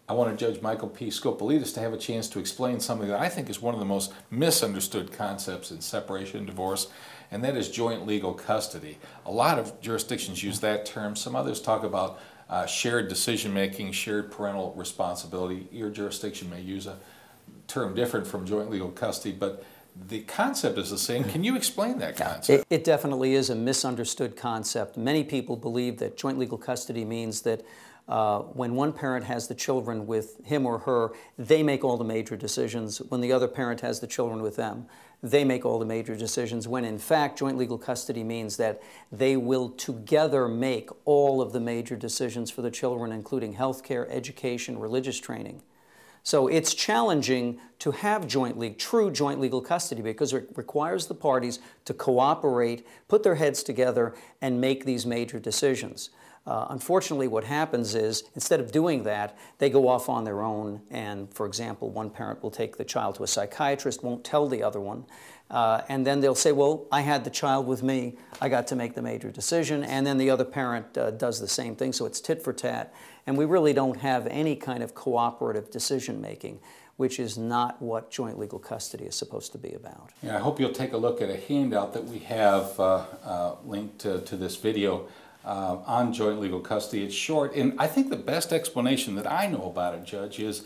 I wanted Judge Michael P. Scopolidis to have a chance to explain something that I think is one of the most misunderstood concepts in separation and divorce, and that is joint legal custody. A lot of jurisdictions use that term. Some others talk about shared decision-making, shared parental responsibility. Your jurisdiction may use a term different from joint legal custody, but the concept is the same. Can you explain that concept? It definitely is a misunderstood concept. Many people believe that joint legal custody means that when one parent has the children with him or her, they make all the major decisions. When the other parent has the children with them, they make all the major decisions, when in fact joint legal custody means that they will together make all of the major decisions for the children, including health care, education, religious training. So it's challenging to have true joint legal custody, because it requires the parties to cooperate, put their heads together, and make these major decisions. Unfortunately, what happens is, instead of doing that, they go off on their own, and, for example, one parent will take the child to a psychiatrist, won't tell the other one, and then they'll say, well, I had the child with me, I got to make the major decision, and then the other parent does the same thing, so it's tit for tat, and we really don't have any kind of cooperative decision-making, which is not what joint legal custody is supposed to be about. Yeah, I hope you'll take a look at a handout that we have linked to this video on joint legal custody. It's short, and I think the best explanation that I know about it, Judge, is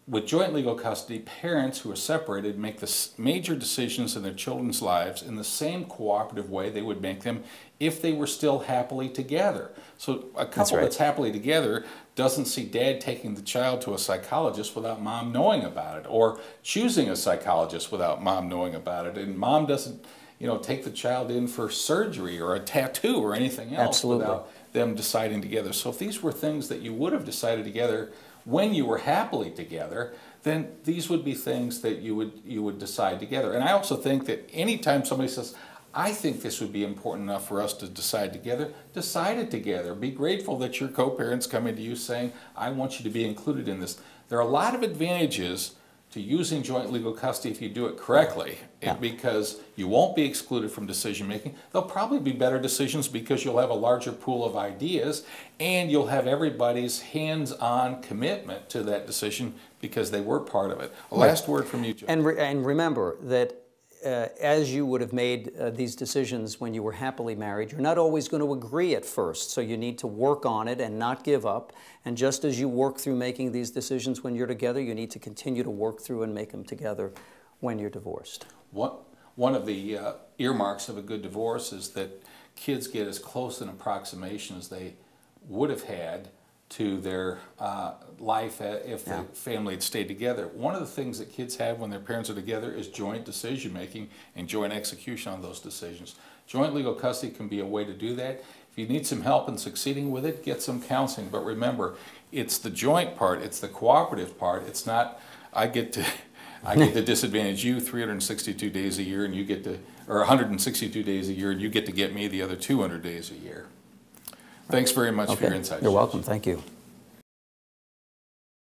with joint legal custody, parents who are separated make the major decisions in their children's lives in the same cooperative way they would make them if they were still happily together. So a couple that's happily together doesn't see dad taking the child to a psychologist without mom knowing about it, or choosing a psychologist without mom knowing about it, and mom doesn't take the child in for surgery or a tattoo or anything else without them deciding together. So if these were things that you would have decided together when you were happily together, then these would be things that you would decide together. And I also think that anytime somebody says, I think this would be important enough for us to decide together, decide it together. Be grateful that your co-parents coming to you saying, I want you to be included in this. There are a lot of advantages to using joint legal custody if you do it correctly, because you won't be excluded from decision making. There'll probably be better decisions because you'll have a larger pool of ideas, and you'll have everybody's hands-on commitment to that decision because they were part of it. A last word from you, Joe. And remember that as you would have made these decisions when you were happily married, you're not always going to agree at first, so you need to work on it and not give up. And just as you work through making these decisions when you're together, you need to continue to work through and make them together when you're divorced. One of the earmarks of a good divorce is that kids get as close an approximation as they would have had to their life if the family had stayed together. One of the things that kids have when their parents are together is joint decision making and joint execution on those decisions. Joint legal custody can be a way to do that. If you need some help in succeeding with it, get some counseling. But remember, it's the joint part, it's the cooperative part. It's not, I get to disadvantage you 362 days a year, and you get to, or 162 days a year, and you get to get me the other 200 days a year. Thanks very much for your insights. You're welcome. Thank you.